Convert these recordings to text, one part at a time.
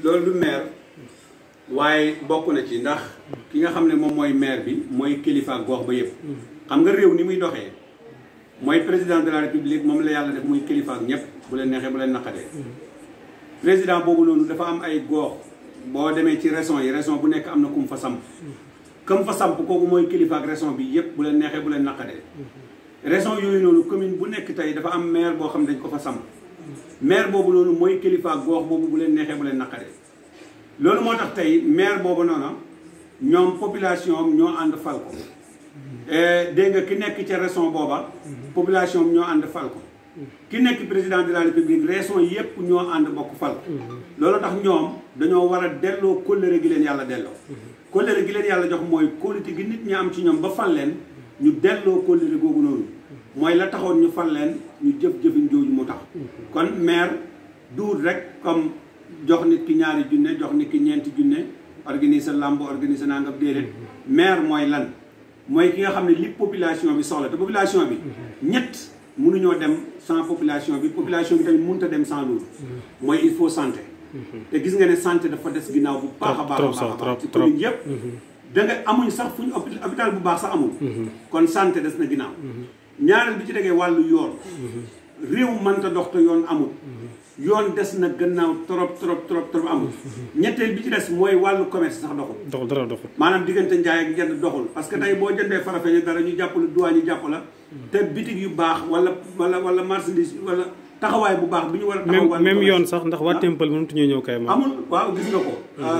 loolu du maire waaye bokk na ci ndax ki nga xam ne moom mooy maire bi mooy kilifa gox ba yëpp. xam nga réew ni muy doxee mooy président de la république moom la yàlla def muy kilifa ak ñëpp bu leen neexee bu leen naqadee. président boobu noonu dafa am ay gox boo demee ci région yi région bu nekk am na ku mu fa samp. comme fa samp kooku mooy kilifa ak région bi yëpp bu leen neexee bu leen naqadee. région yooyu noonu commune bu nekk tey dafa am maire boo xam ne dañ ko fa samp. maire boobu noonu mooy kilifa ak gox boobu bu leen neexee bu leen naqadee. loolu moo tax tey maire boobu noonu ñoom population ñoo ànd fal ko. dégg nga ki nekk ca région booba. population ñoo ànd fal ko. ki nekk président de la république région yépp ñoo ànd bokk fal ko. loolu tax ñoom dañoo war a delloo kóllëre gi leen yàlla delloo. kóllëre gi leen yàlla jox mooy kóolute gi nit ñi am ci ñoom ba fal leen ñu delloo kóllëre googu noonu. mooy la taxoon ñu fal leen ñu jëf-jëfin jooju mu tax. kon maire duut rek comme jox nit ki ñaari junne jox nit ki ñeenti junne organiser lamb organiser nangam déedéet. maire mooy lan mooy ki nga xam ne li population bi soxla te population bi ñett mënuñoo dem sans population bi tamit mënut a dem sans loolu. mooy il faut santé. te gis nga ne santé dafa des ginnaaw bu baax a baax ci commune yëpp. da nga amuñ sax fuñ hôpital bu baax sax amul. kon santé des na ginnaaw. ñaareel bi ci tegee wàllu yoon. réew mënta dox te yoon amul. yoon des na gannaaw trop amul. ñetteel bi ci des mooy wàllu commerce sax doxul. dara doxul. maanaam diggante njaay ak njënd doxul parce que tey boo jëndee Farafeñe dara ñu jàpp la douane ñu jàpp la. te bitig yu baax wala marchandise wala taxawaay bu baax bi ñu war a. taxawaay même yoon sax ndax waa Temple mënut ñoo ñëw kay ma. amul waaw gis nga ko.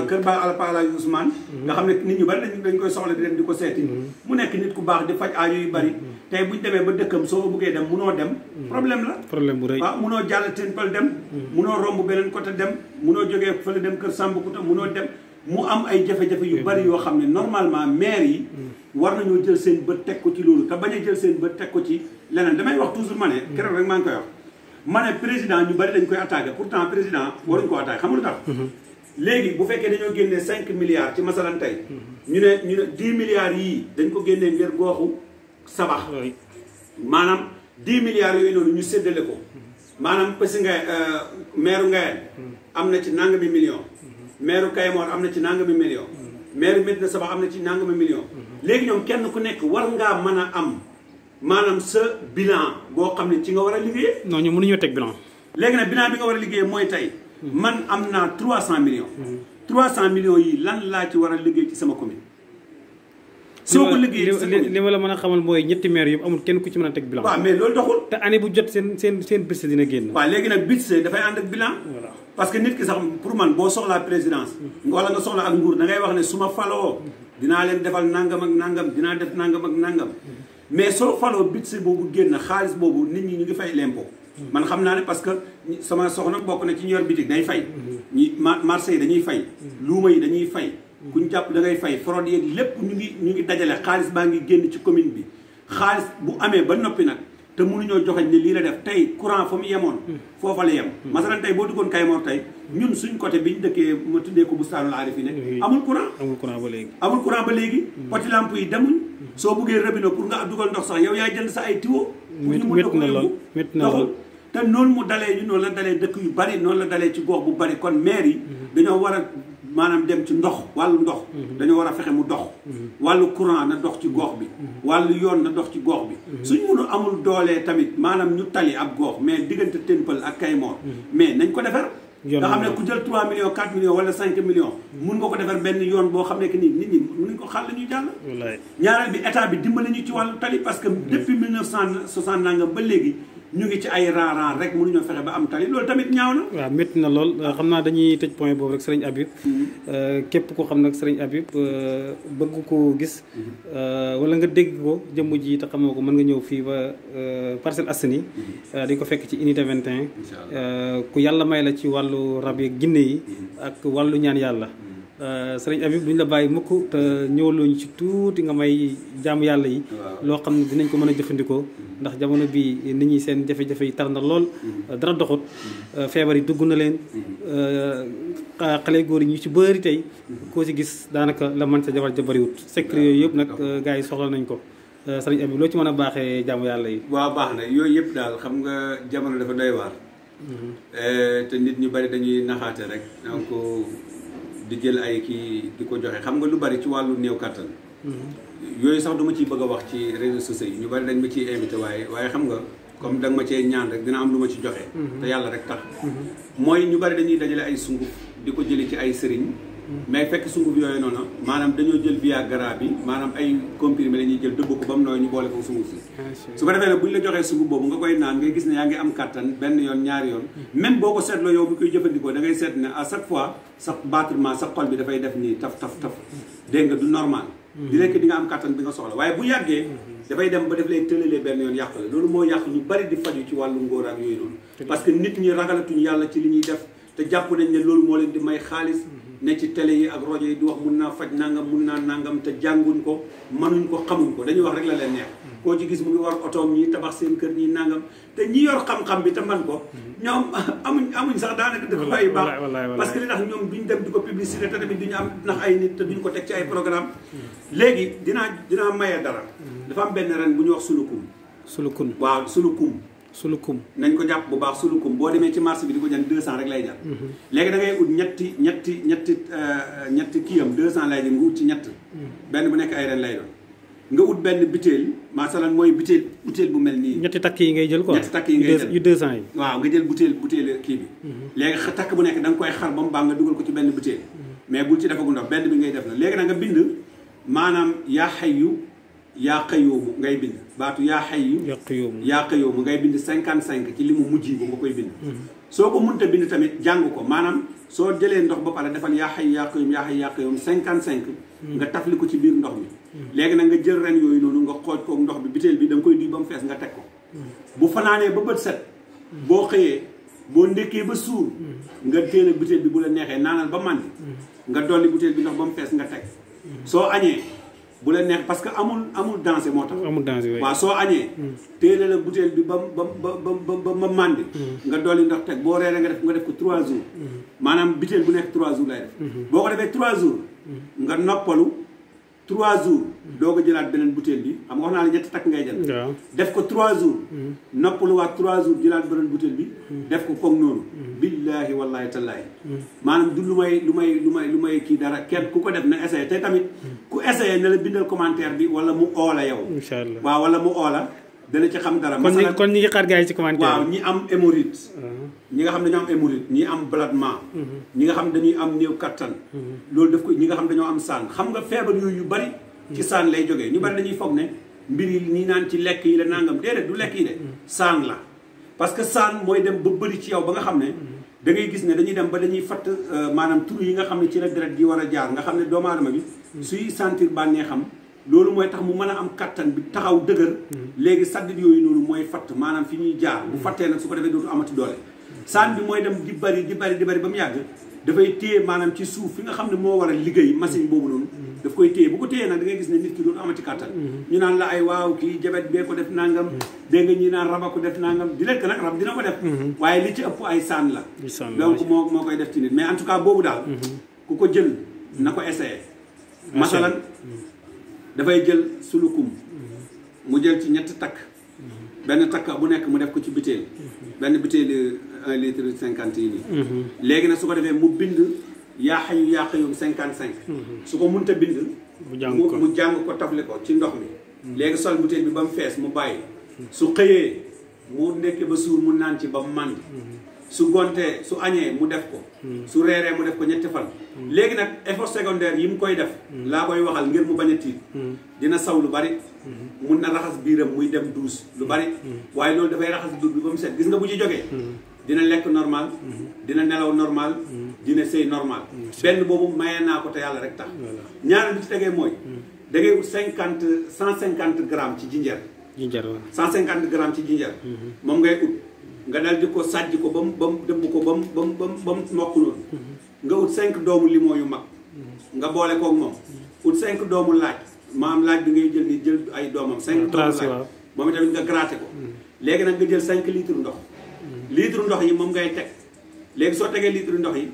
Kër Ba Alpha Ousmane. nga xam ne nit ñu bari dañ koy soxla di dem di ko seeti. mu nekk nit ku baax di faj aajo yu bari. tey buñ demee ba dëkkam soo bëggee dem munoo dem. problème la. problème bu rëy waaw munoo jàll Temple dem. munoo romb beneen côté dem. munoo jógee fële dem Kër Samboukuta munoo dem. mu am ay jafe-jafe yu bari yoo xam ne normalement maire yi. war nañoo jël seen bët teg ko ci loolu te bañ a jël seen bët teg ko ci leneen damay wax toujours ma ne. keroog rek maa ngi koy wax. ma ne président ñu bari dañ koy attaqué pourtant président waruñu ko attaqué xam nga lu tax. léegi bu fekkee dañoo génnee 5 milliards ci masalan tey. ñu ne 10 milliards yii dañ ko génnee ngir gooxu sabax. maanaam 10 milliards yooyu noonu ñu séddale ko. maanaam parce que maire Ngayeen am na ci nangami million. maire Kayemor am na ci nangami million. maire Medina Sabax am na ci nangami million. léegi ñoom kenn ku nekk war ngaa mën a am. maanaam sa bilan boo xam ne ci nga war a liggéeyee. non ñu mënuñoo teg bilan. léegi nag bilan bi nga war a liggéeyee mooy tey. man am naa 300 millions. 300 millions yi lan laa ci war a liggéey ci sama commune. soo ko liggéeyee ci sa commune li ma la mën a xamal mooy ñetti maire yëpp amul kenn ku ci mën a teg bilan. waaw mais loolu doxul. te année bu jot seen budget dina génn. waaw léegi nag budget dafay ànd ak bilan. voilà parce que nit ki sax pour man boo soxlaa présidence. wala nga soxla ak nguur da ngay wax ne su ma faloo dinaa leen defal nangam ak nangam dinaa def nangam ak nangam. mais soo faloo budget boobu génn xaalis boobu nit ñi ñu ngi fay l'impôt. man xam naa ne parce que sama soxna bokk na ci ñor bitig day fay. ñi marché yi dañuy fay. luuma yi dañuy fay. ku ñu jàpp da ngay fay fraude yeeg lépp ñu ngi dajale xaalis baa ngi génn ci commune bi. xaalis bu amee ba noppi nag te mënuñoo joxe ne lii la def tey courant fa mu yemoon. foofa la yem. masalan tey boo duggoon Kayemor tey ñun suñ côté bi ñu dëkkee ma tuddee ko Bustaanul Arifine amul courant. amul courant ba léegi. amul courant ba léegi. poti lamp yi demuñ. soo buggee robinet pour nga dugal ndox sax yow yaay jënd sa ay tuyau. pour ñu mën a ko yóbbu métti na lool te noonu mu dalee ñu noonu la dalee dëkk yu bari noonu la dalee ci gox bu bari kon maire yi dañoo war a maanaam dem ci ndox wàllu ndox dañoo war a fexe mu dox wàllu courant na dox ci gox bi wàllu yoon na dox ci gox bi suñ mënu amul doolee tamit maanaam ñu tali ab gox mais diggante Temple ak Kayemor mais nañ ko defar nga xam ne ku jël 3 millions 4 millions wala 5 millions mun nga ko defar benn yoon boo xam ne que nii nit ñi mun nañ ko xàll ñu jàll ñaareel bi état bi dimbali ñu ci wàllu tali parce que depuis 1960 nangam ba léegi ñu ngi ci ay ran rek mënuñoo fexe ba am tali loolu tamit ñaaw na. waaw métti na lool xam naa dañuy tëj point boobu rek sëriñ Habib. képp ko xam nag sëriñ Habib bëgg ko gis. wala nga dégg ko jëmm ji te xamoo ko mën nga ñëw fii ba Parcelles Assainies. di ko fekk ci unité 21. ku yàlla may la ci wàllu rab yeeg jinne yi. ak wàllu ñaan yàlla. sëriñ Habib duñ la bàyyi mukk te ñëwaluñ ci tuuti nga may jaamu yàlla yi. loo xam ne dinañ ko mën a jëfandikoo. ndax jamono bi nit ñi seen jafe-jafe yi tar na lool dara doxut feebar yi dugg na leen xale góor yi ñu ci bëri tey koo ci gis daanaka la man sa jabar ja bëriwut secret yooyu yëpp nag gars yi soxla nañ ko sëriñ Habib loo ci mën a baaxee jaamu yàlla yi. waaw baax na yooyu yëpp daal xam nga jamono dafa doy waar te nit ñu bari dañuy naxaate rek donc di jël ay kii di ko joxe xam nga lu bari ci wàllu néew kàttan yooyu sax duma ciy bëgg a wax ci réseaux sociaux yi ñu bari dañ ma ciy invité waaye xam nga comme da nga ma cee ñaan rek dina am lu ma ci joxe te yàlla rek tax mooy ñu bari dañuy dajale ay sunguf di ko jëli ci ay sëriñ mais fekk sunguf yooyu noonu maanaam dañoo jël Viagra bi maanaam ay comprimé la ñuy jël dëbb ko ba mu nooy ñu boole ko sunguf si su ko defee nag bu ñu la joxee sunguf boobu nga koy naan ngay gis ne yaa ngi am kattan benn yoon ñaari yoon même boo ko seetloo yow bu koy jëfandikoo da ngay seet ne à chaque fois sa battement sa xol bi dafay def nii taf dégg nga du normal di lekk di nga am kattan bi nga soxla waaye bu yàggee dafay dem ba def lay tëlalee benn yoon yàq la loolu moo yàq ñu bari di faju ci wàllu ngóor ak yooyu noonu parce que nit ñi ragalatuñu yàlla ci li ñuy def te jàpp nañ ne loolu moo leen di may xaalis ne ci télé yi ak rajo yi di wax mun naa faj nangam mun naa nangam te jànguñ ko mënuñ ko xamuñ ko dañuy wax rek la leen neex koo ci gis mu ngi war otoom ñi tabax seen kër ñi nangam te ñi yor xam-xam bi te man ko ñoom amuñ sax daanaka dafa bàyyi baax parce que li tax ñoom duñ dem di ko publicité te tamit duñu am ndax ay nit te duñ ko teg ci ay programme léegi dinaa maye dara dafa am benn ren bu ñu wax sulukum waaw sulukum nañ ko jàpp bu baax sulukum boo demee ci marché bi di ko jënd 200 rek lay jar léegi da ngay ut ñetti kiyam 200 lay jël nga ut ci ñett benn bu nekk ay ren lay doon nga ut benn butéel masalan mooy butéel bu mel nii ñetti takk yi ngay jël quoi ñetti takk yi ngay jël yu 200 yi waaw nga jël butéel kii bi léegi takk bu nekk da nga koy xar ba mu baax nga dugal ko ci benn butéel mais bul ci defagu ndox benn bi ngay def la léegi nag nga bind maanaam yaa xayyu yaa qayyuumu ngay bind baatu yaa xayyu yaa qayyuumu ngay bind 55 ci li mu mujj ba nga koy bind soo ko mënta bind tamit jàng ko maanaam soo jëlee ndox ba pare defal yaa xayyu yaa qayyuum yaa xayyu yaa qayyuum 55 nga tafli ko ci biir ndox mi léegi nag nga jël ren yooyu noonu nga xooj kook ndox bi butéel bi da nga koy duy ba mu fees nga teg ko bu fanaanee ba bët set boo xëyee boo ndékkee ba suur nga téel butéel bi bu la neexee naanal ba màndi nga dolli butéel bi ndox ba mu fees nga teg soo añee bu la neex parce que amul danger moo tax waaw soo añee téele la butéel bi ba màndi nga dolli ndox teg boo reeree nga def ko 3 jours maanaam butéel bu nekk 3 jours lay def boo ko defee 3 jours nga noppalu 3 jours doo ko jëlaat beneen butéel bi xam nga wax naa la ñetti takk ngay jël def ko 3 jours noppaluwaat 3 jours jëlaat beneen butéel bi def ko comme noonu billaahi wallaahi tallaahi maanaam du lu may kii dara kenn ku ko def na essayé te tamit ku essayé na la bindal commentaire bi wala mu oola yow incha allah waaw wala mu oola dana ci xam dara kon ñi ngi xaar gars yi ci commentaire waaw ñi am hémorroïde ñi nga xam dañoo am hémorroïde ñi am ballonnement ñi nga xam dañuy am néew kattan loolu daf ko ñi nga xam dañoo am saan xam nga feebar yooyu yu bari ci saan lay jógee ñu bari dañuy foog ne mbir yi ñi naan ci lekk yi la nangam déedéet du lekk yi de saan la parce que saan mooy dem ba bëri ci yow ba nga xam ne da ngay gis ne dañuy dem ba dañuy fatt maanaam tur yi nga xam ne ci la deret gi war a jaar nga xam ne doomu aadama bi suy sentir bànnee xam loolu mooy tax mu mën a am kattan bi taxaw dëgër léegi saddit yooyu noonu mooy fatt maanaam fi ñuy jaar bu fattee nag su ko defee dootu amati doole saan bi mooy dem di bari ba mu yàgg dafay téye maanaam ci suuf fi nga xam ne moo war a liggéey machine boobu noonu daf koy téye bu ko téyee nag da ngay gis ne nit ki dootu amati kattan ñu naan la ay waaw kii jabet bee ko def nangam dégg nga ñi naan raba ko def nangam di lekk nag rab dina ko def waaye li ci ëpp ay saan la donc moo koy def ci nit mais en tout cas boobu daal ku ko jël na ko essayé masalan dafay jël sulukum mu jël ci ñetti takk benn takk bu nekk mu def ko ci butéel benn butéel 1 litre 50 yi nii léegi nag su ko defee mu bind yaa xayu yaa qayyuum 55 su ko mënta bind mu jàng ko tafle ko ci ndox mi léegi sol butéel bi ba mu fees mu bàyyi su xëyee mu nekk ba suur mu naan ci ba mu màndi su gontee su añee mu def ko su reeree mu def ko ñetti fan léegi nag effort secondaire yi mu koy def laa koy waxal ngir mu bañ a tiit dina saw lu bari mun na raxas biiram muy dem douche lu bari waaye loolu dafay raxas biir bi ba mu set gis nga bu ci jógee dina lekk normal dina nelaw normal dina sëy normal benn boobu mayee naa ko te yàlla rek tax ñaareel bi ci tegee mooy da ngay ut 150 grammes ci jinjeer 150 grammes ci jinjeer moom ngay ut nga dal di ko sàjj ko ba mu dëbb ko ba mu mokk noonu nga ut 5 doomu limon yu mag nga boole koog moom ut 5 doomu laaj maam laaj bi ngay jël ni jël ay doomam 5 doomu laaj moom itamit nga gratter ko léegi nag nga jël 5 litres ndox litre ndox yi moom ngay teg léegi soo tegee litre ndox yi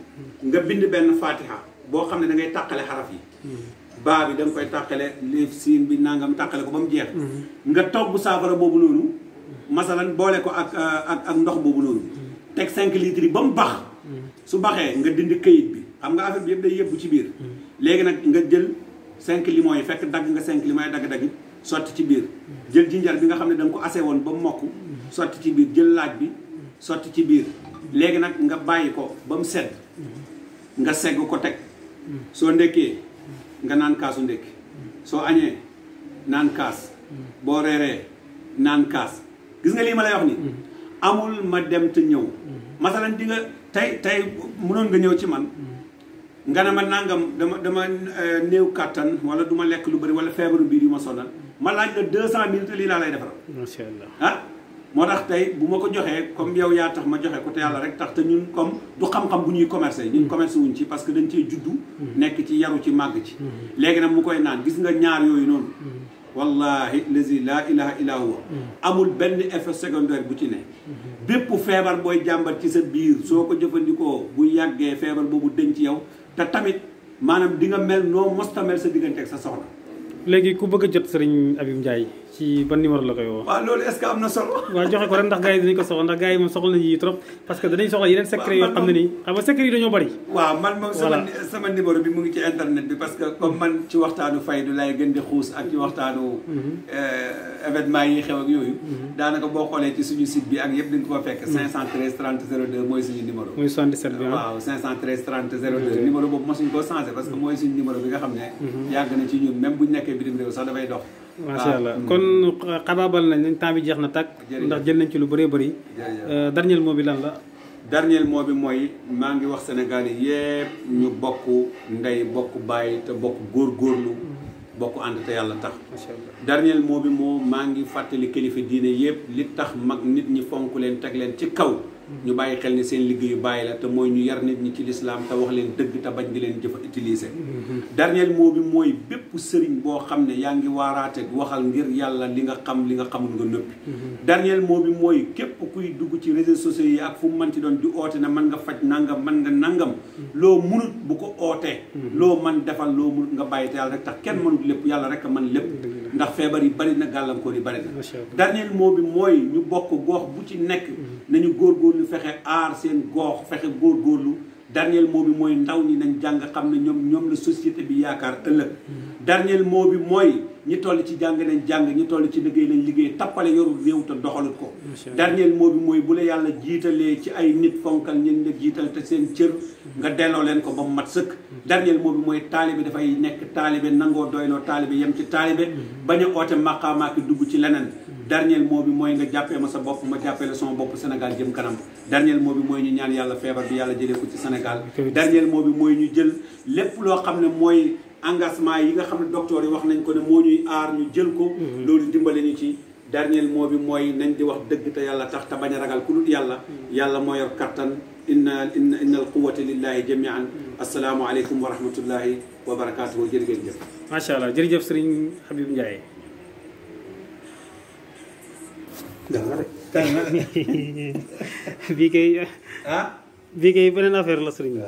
nga bind benn fatiha boo xam ne da ngay tàqale xaraf yi baa bi da nga koy tàqale liif siin bi nangam tàqale ko ba mu jeex nga togg saafara boobu noonu masalan boole ko ak ndox boobu noonu teg 5 litres yi ba mu bax su baxee nga dindi këyit bi xam nga affaire bi yëpp day yëbbu ci biir léegi nag nga jël 5 limons yi fekk dagg nga 5 limons yi dagg-dagg sotti ci biir jël jinjar bi nga xam ne da nga ko ase woon ba mokk sotti ci biir jël laaj bi sotti ci biir léegi nag nga bàyyi ko ba mu sedd nga segg ko teg soo ndekkee nga naan kaasu ndekki soo añee naan kaas boo reeree naan kaas gis nga lii ma lay wax ni amul ma dem te ñëw masalan di nga tey mënoon nga ñëw ci man nga ne ma nangam dama néew kàttan wala du ma lekk lu bëri wala feebaru biir yu ma sonal ma laaj la 200 000 te lii laa lay defaral. macha allah ah moo tax tey bu ma ko joxee comme yow yaa tax ma joxe ko te yàlla rek tax te ñun comme du xam-xam bu ñuy commercer ñun commerce wuñ ci parce que dañ cee juddu nekk ci yaru ci màgg ci léegi nag mu koy naan gis nga ñaar yooyu noonu wallahi lazi laa ilaha illa huwa amul benn effet secondaire bu ci ne bépp feebar booy jàmbat ci sa biir soo ko jëfandikoo bu yàggee feebar boobu denc yow te tamit maanaam di nga mel noo mosta mel sa diggante ak sa soxna. léegi ku bëgg a jot Serigne Habib Ndiaye ci ban numéro la koy woo. waaw loolu est-ce que am na solo. waaw joxe ko rek ndax gars yi dinañ ko soxla ndax gars yi moom soxla nañu yi trop parce que danañ soxla yeneen secret yoo xam ne nii xam nga secret yi dañoo bari. waaw man moom sama numéro bi mu ngi ci internet bi parce que comme man ci waxtaanu faydu lay gën di xuus ak ci waxtaanu événement yi xew ak yooyu daanaka boo xoolee ci suñu site bi ak yëpp di nga ko fekk 513 30 02 mooy suñu numéro. muy 77 bi waaw 513 30 02 numéro boobu mosuñ koo changé parce que mooy suñu numéro bi nga xam ne yàgg na ci ñun même buñ nekkee bitim réew sax dafay dox. macha allah kon xabaabal nañ temps bi jeex na tàkk ndax jël nañ ci lu bëree bëri dernier mot bi lan la. dernier mot bi mooy maa ngi wax Sénégal yi yëpp ñu bokk ndey bokk bàyyi te bokk góorgóorlu bokk ànd te yàlla tax. macha allah dernier mot bi moo maa ngi fàttali kilifa diine yëpp li tax mag nit ñi fonk leen teg leen ci kaw ñu bàyyi xel ni seen liggéeyu bàyyi la te mooy ñu yar nit ñi ci lislaam te wax leen dëgg te bañ di leen jëfa utiliser. dernier mot bi mooy bépp sëriñ boo xam ne yaa ngi waaraate waxal ngir yàlla li nga xam li nga xamul nga nëppi. dernier mot bi mooy képp kuy dugg ci réseaux sociaux yi ak fu mu mënti doon di oote ne mën nga faj nangam mën nga nangam loo munut bu ko ootee. loo man defal loo munut nga bàyyi te yàlla rek tax kenn mënut lépp yàlla rek a mën lépp. ndax feebar yi bari na gàllankoor yi bari na. dernier mot bi mooy ñu bokk gox bu ci nekk nañu góorgóorlu fexe aar seen gox fexe góorgóorlu. dernier mot bi mooy ndaw ñi nañ jàng xam ne ñoom la société bi yaakaar ëllëg. dernier mot bi mooy ñi toll ci jàng nañ jàng ñi toll ci liggéey nañ liggéey tappale yorul réew te doxalut ko. dernier mot bi mooy bu la yàlla jiitalee ci ay nit fonkal ñen la jiital te seen cër nga delloo leen ko ba mu mat sëkk. dernier mot bi mooy taalibe dafay nekk taalibe nangoo doyloo taalibe yem ci taalibe bañ a oote maqaamaaki dugg ci leneen. dernier mot bi mooy nga jàppee ma sa bopp ma jàppee la sama bopp Sénégal jëm kanam. dernier mot bi mooy ñu ñaan yàlla feebar bi yàlla jëlee ko ci Sénégal. dernier mot bi mooy ñu jël lépp loo xam ne mooy engagement yi nga xam ne docteur yi wax nañ ko ne moo ñuy aar ñu jël ko. loolu dimbale ñu ci. dernier mot bi mooy nañ di wax dëgg te yàlla tax te bañ a ragal ku dul yàlla. yàlla moo yor kattan inna al quwwata lillahi jamian asalaamu aleykum wa rahmatullahi wa barakaatuhu jërë ngeen jëf. macha allah jërëjëf Serigne Habib Ndiaye. bii kay beneen affaire la Serigne.